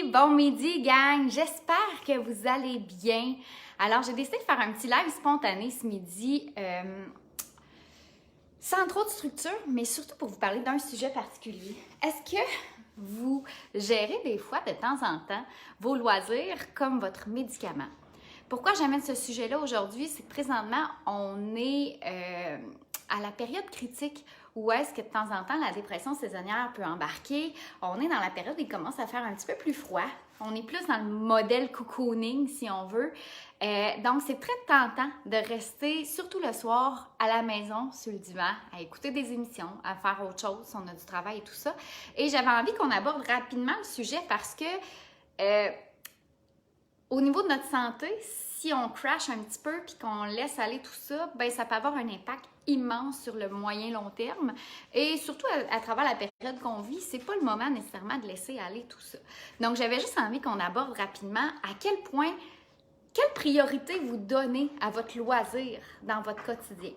bon midi gang, j'espère que vous allez bien. Alors j'ai décidé de faire un petit live spontané ce midi, sans trop de structure, mais surtout pour vous parler d'un sujet particulier. Est-ce que vous gérez des fois de temps en temps vos loisirs comme votre médicament? Pourquoi j'amène ce sujet-là aujourd'hui? C'est que présentement, on est à la période critique où est-ce que de temps en temps la dépression saisonnière peut embarquer. On est dans la période où il commence à faire un petit peu plus froid. On est plus dans le modèle cocooning, si on veut. Donc, c'est très tentant de rester, surtout le soir, à la maison, sur le divan, à écouter des émissions, à faire autre chose, si on a du travail et tout ça. Et j'avais envie qu'on aborde rapidement le sujet parce que au niveau de notre santé, si on crash un petit peu puis qu'on laisse aller tout ça, ben ça peut avoir un impact immense sur le moyen long terme. Et surtout à travers la période qu'on vit, c'est pas le moment nécessairement de laisser aller tout ça. Donc j'avais juste envie qu'on aborde rapidement à quel point, quelle priorité vous donnez à votre loisir dans votre quotidien.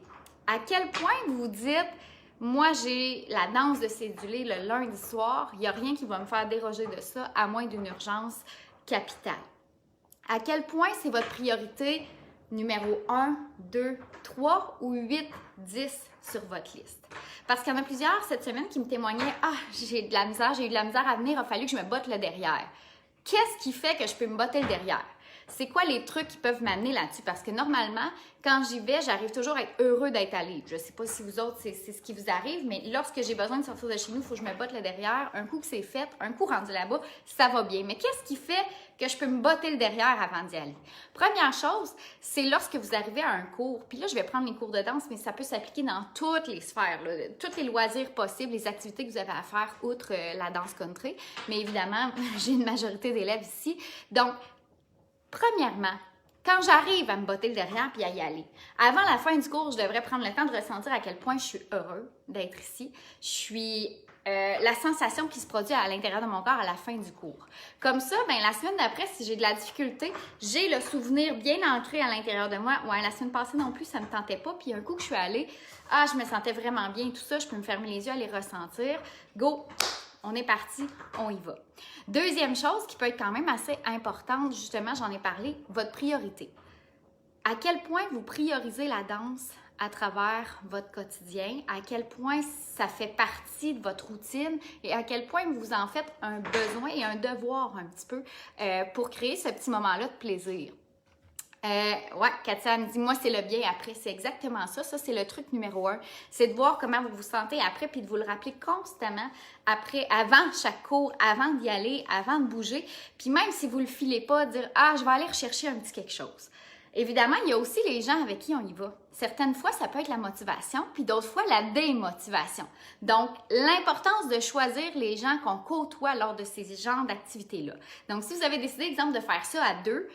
À quel point vous dites, moi j'ai la danse de cédulé le lundi soir, il n'y a rien qui va me faire déroger de ça à moins d'une urgence capitale. À quel point c'est votre priorité numéro 1, 2, 3 ou 8, 10 sur votre liste. Parce qu'il y en a plusieurs cette semaine qui me témoignaient « Ah, j'ai eu de la misère à venir, il a fallu que je me botte le derrière. » Qu'est-ce qui fait que je peux me botter le derrière? C'est quoi les trucs qui peuvent m'amener là-dessus? Parce que normalement, quand j'y vais, j'arrive toujours à être heureux d'être allée. Je ne sais pas si vous autres, c'est ce qui vous arrive, mais lorsque j'ai besoin de sortir de chez nous, il faut que je me botte le derrière. Un coup que c'est fait, un coup rendu là-bas, ça va bien. Mais qu'est-ce qui fait que je peux me botter le derrière avant d'y aller? Première chose, c'est lorsque vous arrivez à un cours. Puis là, je vais prendre mes cours de danse, mais ça peut s'appliquer dans toutes les sphères, là, tous les loisirs possibles, les activités que vous avez à faire, outre la danse country. Mais évidemment, j'ai une majorité d'élèves ici. Donc, premièrement, quand j'arrive à me botter le derrière puis à y aller, avant la fin du cours, je devrais prendre le temps de ressentir à quel point je suis heureux d'être ici. Je suis la sensation qui se produit à l'intérieur de mon corps à la fin du cours. Comme ça, ben, la semaine d'après, si j'ai de la difficulté, j'ai le souvenir bien ancré à l'intérieur de moi. Ouais, la semaine passée non plus, ça ne me tentait pas. Puis un coup que je suis allée, je me sentais vraiment bien, tout ça, je peux me fermer les yeux, aller ressentir. Go! On est parti, on y va. Deuxième chose qui peut être quand même assez importante, justement, j'en ai parlé, votre priorité. À quel point vous priorisez la danse à travers votre quotidien, à quel point ça fait partie de votre routine et à quel point vous en faites un besoin et un devoir un petit peu pour créer ce petit moment-là de plaisir. Ouais, Katia me dit, moi, c'est le bien après. C'est exactement ça. Ça, c'est le truc numéro 1. C'est de voir comment vous vous sentez après puis de vous le rappeler constamment après, avant chaque cours, avant d'y aller, avant de bouger. Puis même si vous le filez pas, dire, je vais aller rechercher un petit quelque chose. Évidemment, il y a aussi les gens avec qui on y va. Certaines fois, ça peut être la motivation, puis d'autres fois, la démotivation. Donc, l'importance de choisir les gens qu'on côtoie lors de ces genres d'activités-là. Donc, si vous avez décidé, exemple, de faire ça à 2,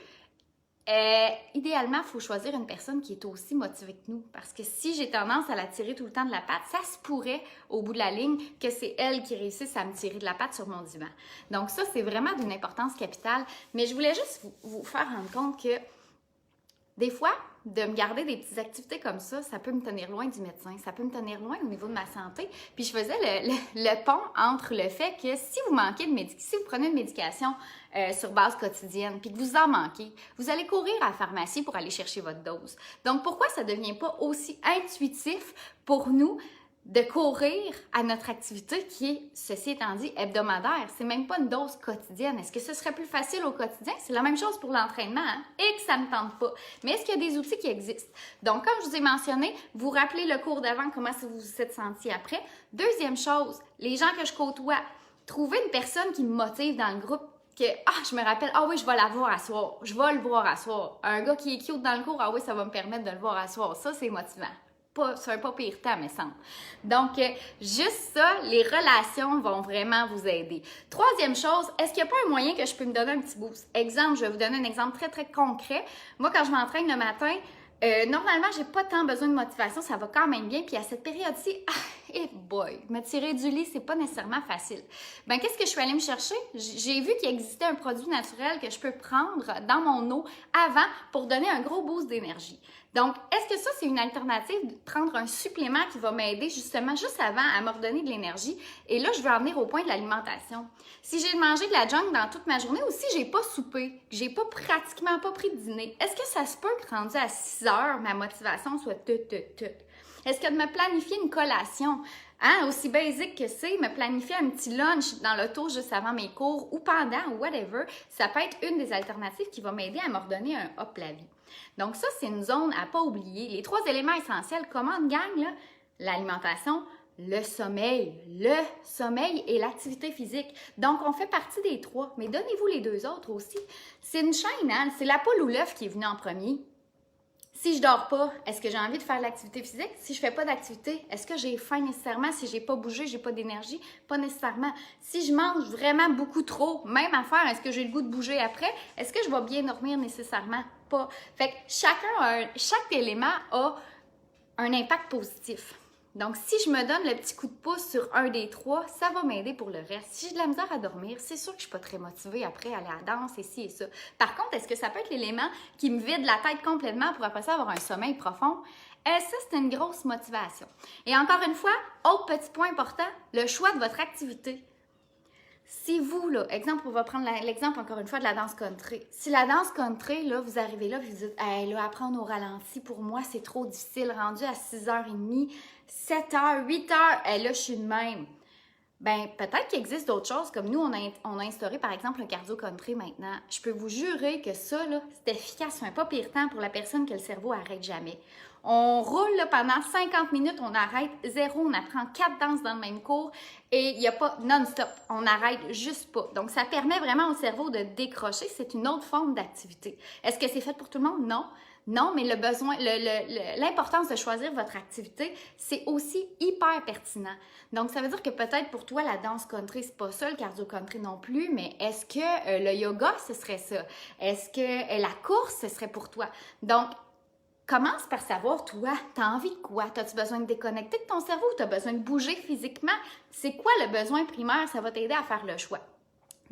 idéalement, il faut choisir une personne qui est aussi motivée que nous. Parce que si j'ai tendance à la tirer tout le temps de la patte, ça se pourrait, au bout de la ligne, que c'est elle qui réussisse à me tirer de la patte sur mon divan. Donc ça, c'est vraiment d'une importance capitale. Mais je voulais juste vous faire rendre compte que des fois, de me garder des petites activités comme ça peut me tenir loin du médecin, ça peut me tenir loin au niveau de ma santé. Puis je faisais le pont entre le fait que si vous manquez de médicaments, si vous prenez une médication sur base quotidienne, puis que vous en manquez, vous allez courir à la pharmacie pour aller chercher votre dose. Donc pourquoi ça ne devient pas aussi intuitif pour nous de courir à notre activité qui est, ceci étant dit, hebdomadaire? C'est même pas une dose quotidienne. Est-ce que ce serait plus facile au quotidien? C'est la même chose pour l'entraînement, hein? Et que ça ne me tente pas. Mais est-ce qu'il y a des outils qui existent? Donc, comme je vous ai mentionné, vous rappelez le cours d'avant, comment vous vous êtes senti après. Deuxième chose, les gens que je côtoie, trouver une personne qui me motive dans le groupe, que, je me rappelle, oui, je vais la voir à soir, je vais le voir à soir. Un gars qui est cute dans le cours, oui, ça va me permettre de le voir à soir. Ça, c'est motivant. C'est un pas pire temps, me semble. Donc, juste ça, les relations vont vraiment vous aider. Troisième chose, est-ce qu'il n'y a pas un moyen que je peux me donner un petit boost? Exemple, je vais vous donner un exemple très, très concret. Moi, quand je m'entraîne le matin, normalement, j'ai pas tant besoin de motivation, ça va quand même bien. Puis à cette période-ci, eh boy, me tirer du lit, c'est pas nécessairement facile. Ben, qu'est-ce que je suis allée me chercher? J'ai vu qu'il existait un produit naturel que je peux prendre dans mon eau avant pour donner un gros boost d'énergie. Donc, est-ce que ça, c'est une alternative de prendre un supplément qui va m'aider justement juste avant à me redonner de l'énergie? Et là, je veux en venir au point de l'alimentation. Si j'ai mangé de la junk dans toute ma journée ou si j'ai pas soupé, que j'ai pratiquement pas pris de dîner, est-ce que ça se peut que rendu à 6 heures, ma motivation soit tout? Est-ce que de me planifier une collation, hein, aussi basique que c'est, me planifier un petit lunch dans l'auto juste avant mes cours ou pendant ou whatever, ça peut être une des alternatives qui va m'aider à me redonner un hop la vie. Donc ça, c'est une zone à pas oublier. Les 3 éléments essentiels, comment on gagne, là? L'alimentation, le sommeil et l'activité physique. Donc, on fait partie des 3, mais donnez-vous les 2 autres aussi. C'est une chaîne, hein? C'est la poule ou l'œuf qui est venu en premier. Si je dors pas, est-ce que j'ai envie de faire de l'activité physique? Si je fais pas d'activité, est-ce que j'ai faim nécessairement? Si j'ai pas bougé, j'ai pas d'énergie? Pas nécessairement. Si je mange vraiment beaucoup trop, même affaire, est-ce que j'ai le goût de bouger après? Est-ce que je vais bien dormir nécessairement? Pas. Fait que chaque élément a un impact positif. Donc, si je me donne le petit coup de pouce sur un des 3, ça va m'aider pour le reste. Si j'ai de la misère à dormir, c'est sûr que je ne suis pas très motivée après à aller à la danse et ci et ça. Par contre, est-ce que ça peut être l'élément qui me vide la tête complètement pour après ça avoir un sommeil profond? Ça, c'est une grosse motivation. Et encore une fois, autre petit point important, le choix de votre activité. Si vous, là, exemple, on va prendre l'exemple encore une fois de la danse country. Si la danse country, là, vous arrivez là et vous dites, hey, là, apprendre au ralenti, pour moi, c'est trop difficile, rendu à 6h30, 7h, 8h, hey, là, je suis de même. Ben peut-être qu'il existe d'autres choses, comme nous, on a instauré, par exemple, le cardio country maintenant. Je peux vous jurer que ça, là, c'est efficace, c'est un pas pire temps pour la personne que le cerveau arrête jamais. On roule là, pendant 50 minutes, on arrête zéro, on apprend 4 danses dans le même cours et il n'y a pas non-stop, on n'arrête juste pas. Donc, ça permet vraiment au cerveau de décrocher, c'est une autre forme d'activité. Est-ce que c'est fait pour tout le monde? Non. Non, mais l'importance de choisir votre activité, c'est aussi hyper pertinent. Donc, ça veut dire que peut-être pour toi, la danse country, c'est pas ça, le cardio country non plus, mais est-ce que le yoga, ce serait ça? Est-ce que la course, ce serait pour toi? Donc, commence par savoir, toi, t'as envie de quoi? T'as-tu besoin de déconnecter de ton cerveau? T'as besoin de bouger physiquement? C'est quoi le besoin primaire? Ça va t'aider à faire le choix.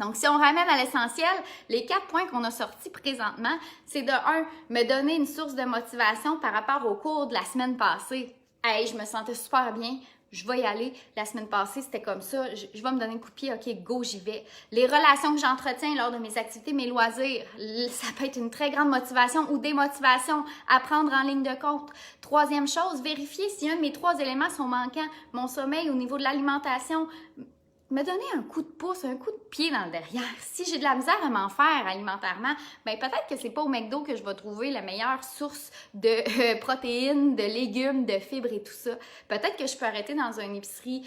Donc, si on ramène à l'essentiel, les 4 points qu'on a sortis présentement, c'est de 1, me donner une source de motivation par rapport au cours de la semaine passée. Hey, je me sentais super bien, je vais y aller. La semaine passée, c'était comme ça, je vais me donner un coup de pied, ok, go, j'y vais. Les relations que j'entretiens lors de mes activités, mes loisirs, ça peut être une très grande motivation ou démotivation à prendre en ligne de compte. 3e chose, vérifier si un de mes 3 éléments sont manquants. Mon sommeil au niveau de l'alimentation, me donner un coup de pouce, un coup de pied dans le derrière. Si j'ai de la misère à m'en faire alimentairement, bien peut-être que c'est pas au McDo que je vais trouver la meilleure source de protéines, de légumes, de fibres et tout ça. Peut-être que je peux arrêter dans une épicerie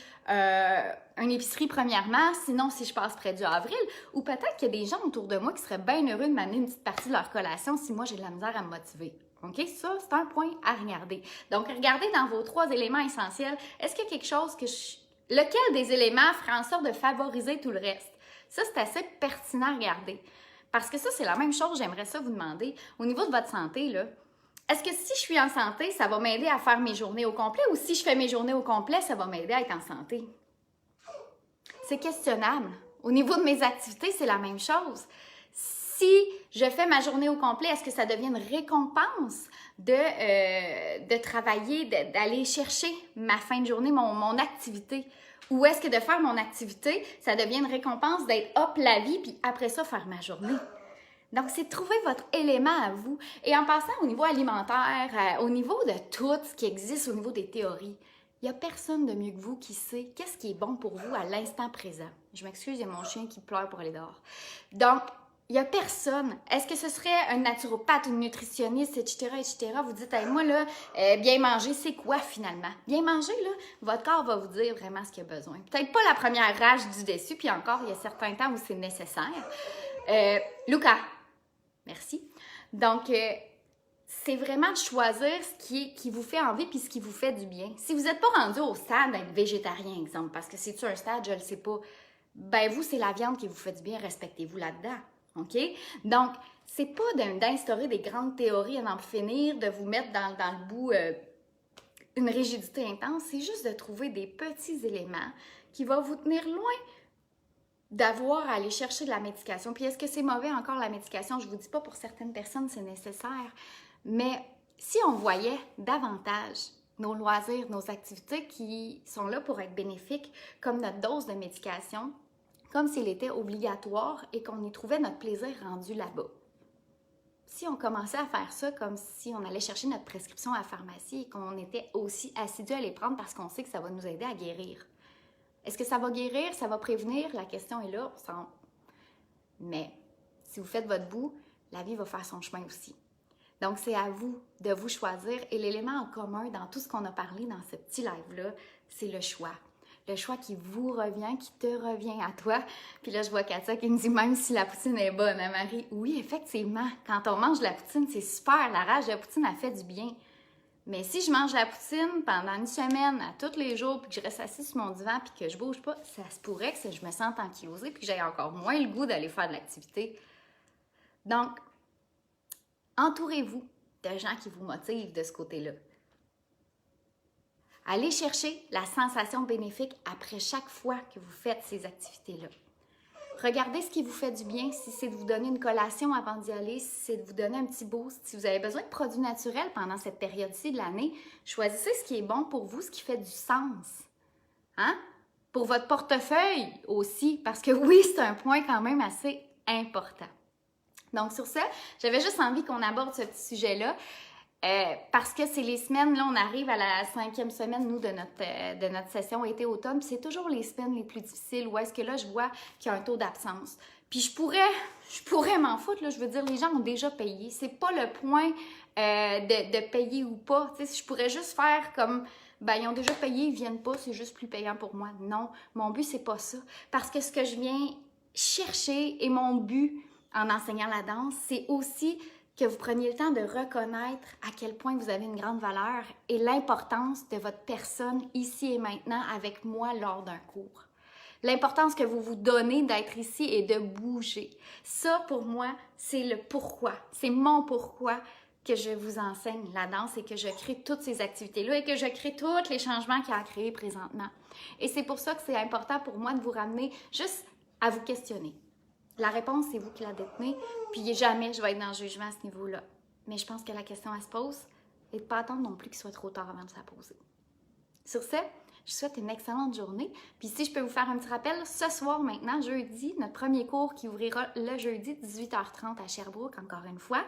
premièrement, sinon si je passe près du avril, ou peut-être qu'il y a des gens autour de moi qui seraient bien heureux de m'amener une petite partie de leur collation si moi j'ai de la misère à me motiver. OK? Ça, c'est un point à regarder. Donc, regardez dans vos 3 éléments essentiels, est-ce qu'il y a quelque chose que lequel des éléments ferait en sorte de favoriser tout le reste? Ça, c'est assez pertinent à regarder. Parce que ça, c'est la même chose, j'aimerais ça vous demander. Au niveau de votre santé, là, est-ce que si je suis en santé, ça va m'aider à faire mes journées au complet ou si je fais mes journées au complet, ça va m'aider à être en santé? C'est questionnable. Au niveau de mes activités, c'est la même chose. Si je fais ma journée au complet, est-ce que ça devient une récompense de travailler, d'aller chercher ma fin de journée, mon activité? Ou est-ce que de faire mon activité, ça devient une récompense d'être hop la vie, puis après ça, faire ma journée? Donc, c'est de trouver votre élément à vous. Et en passant au niveau alimentaire, au niveau de tout ce qui existe au niveau des théories, il n'y a personne de mieux que vous qui sait qu'est-ce qui est bon pour vous à l'instant présent. Je m'excuse, il y a mon chien qui pleure pour aller dehors. Donc, il n'y a personne. Est-ce que ce serait un naturopathe, une nutritionniste, etc., etc.? Vous dites, hey, moi, là, bien manger, c'est quoi finalement? Bien manger, là, votre corps va vous dire vraiment ce qu'il a besoin. Peut-être pas la première rage du déçu, puis encore, il y a certains temps où c'est nécessaire. Luca, merci. Donc, c'est vraiment de choisir ce qui vous fait envie puis ce qui vous fait du bien. Si vous n'êtes pas rendu au stade d'être végétarien, exemple, parce que c'est-tu un stade, je ne le sais pas, ben vous, c'est la viande qui vous fait du bien, respectez-vous là-dedans. OK? Donc, c'est pas d'instaurer des grandes théories à n'en finir, de vous mettre dans le bout une rigidité intense, c'est juste de trouver des petits éléments qui vont vous tenir loin d'avoir à aller chercher de la médication. Puis est-ce que c'est mauvais encore la médication? Je ne vous dis pas pour certaines personnes c'est nécessaire, mais si on voyait davantage nos loisirs, nos activités qui sont là pour être bénéfiques, comme notre dose de médication, comme s'il était obligatoire et qu'on y trouvait notre plaisir rendu là-bas. Si on commençait à faire ça comme si on allait chercher notre prescription à la pharmacie et qu'on était aussi assidu à les prendre parce qu'on sait que ça va nous aider à guérir. Est-ce que ça va guérir? Ça va prévenir? La question est là. Mais si vous faites votre bout, la vie va faire son chemin aussi. Donc, c'est à vous de vous choisir. Et l'élément en commun dans tout ce qu'on a parlé dans ce petit live-là, c'est le choix. Le choix qui vous revient, qui te revient à toi. Puis là, je vois Katia qui me dit, même si la poutine est bonne, hein, Marie? Oui, effectivement. Quand on mange de la poutine, c'est super. La rage de la poutine, elle fait du bien. Mais si je mange la poutine pendant une semaine, à tous les jours, puis que je reste assise sur mon divan, puis que je bouge pas, ça se pourrait que je me sente ankylosée, puis que j'ai encore moins le goût d'aller faire de l'activité. Donc, entourez-vous de gens qui vous motivent de ce côté-là. Allez chercher la sensation bénéfique après chaque fois que vous faites ces activités-là. Regardez ce qui vous fait du bien, si c'est de vous donner une collation avant d'y aller, si c'est de vous donner un petit boost, si vous avez besoin de produits naturels pendant cette période-ci de l'année, choisissez ce qui est bon pour vous, ce qui fait du sens. Hein? Pour votre portefeuille aussi, parce que oui, c'est un point quand même assez important. Donc sur ça, j'avais juste envie qu'on aborde ce petit sujet-là. Parce que c'est les semaines, là on arrive à la 5e semaine, nous, de notre session été-automne, puis c'est toujours les semaines les plus difficiles où est-ce que là je vois qu'il y a un taux d'absence. Puis je pourrais m'en foutre, là, je veux dire, les gens ont déjà payé. C'est pas le point de payer ou pas. Tu sais, je pourrais juste faire comme, ben ils ont déjà payé, ils viennent pas, c'est juste plus payant pour moi. Non, mon but c'est pas ça. Parce que ce que je viens chercher et mon but en enseignant la danse, c'est aussi que vous preniez le temps de reconnaître à quel point vous avez une grande valeur et l'importance de votre personne ici et maintenant avec moi lors d'un cours. L'importance que vous vous donnez d'être ici et de bouger. Ça, pour moi, c'est le pourquoi. C'est mon pourquoi que je vous enseigne la danse et que je crée toutes ces activités-là et que je crée tous les changements qu'il y a à créer présentement. Et c'est pour ça que c'est important pour moi de vous ramener juste à vous questionner. La réponse, c'est vous qui la détenez, puis jamais je vais être dans le jugement à ce niveau-là. Mais je pense que la question, elle se pose, et de ne pas attendre non plus qu'il soit trop tard avant de se la poser. Sur ce, je vous souhaite une excellente journée. Puis si je peux vous faire un petit rappel, ce soir maintenant, jeudi, notre premier cours qui ouvrira le jeudi 18h30 à Sherbrooke, encore une fois.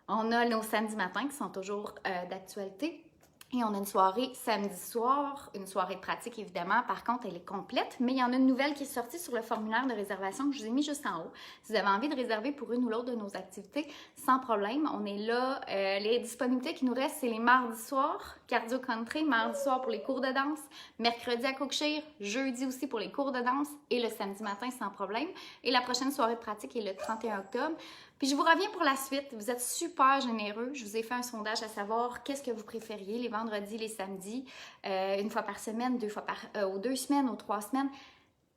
On a nos samedis matins qui sont toujours d'actualité. Et on a une soirée samedi soir, une soirée de pratique évidemment. Par contre, elle est complète, mais il y en a une nouvelle qui est sortie sur le formulaire de réservation que je vous ai mis juste en haut. Si vous avez envie de réserver pour une ou l'autre de nos activités, sans problème. On est là. Les disponibilités qui nous restent, c'est les mardis soirs, cardio country, mardi soir pour les cours de danse, mercredi à Cookshire, jeudi aussi pour les cours de danse et le samedi matin sans problème. Et la prochaine soirée de pratique est le 31 octobre. Puis je vous reviens pour la suite. Vous êtes super généreux. Je vous ai fait un sondage à savoir qu'est-ce que vous préfériez, les vendredis, les samedis, une fois par semaine, aux 2 semaines, aux 3 semaines.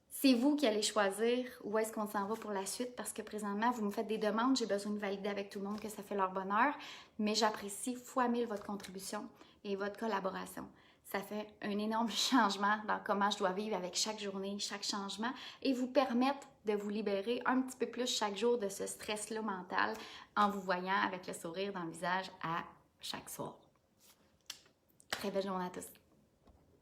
C'est vous qui allez choisir où est-ce qu'on s'en va pour la suite parce que présentement, vous me faites des demandes. J'ai besoin de valider avec tout le monde que ça fait leur bonheur. Mais j'apprécie fois 1000 votre contribution et votre collaboration. Ça fait un énorme changement dans comment je dois vivre avec chaque journée, chaque changement et vous permettre de vous libérer un petit peu plus chaque jour de ce stress-là mental en vous voyant avec le sourire dans le visage à chaque soir. Très belle journée à tous.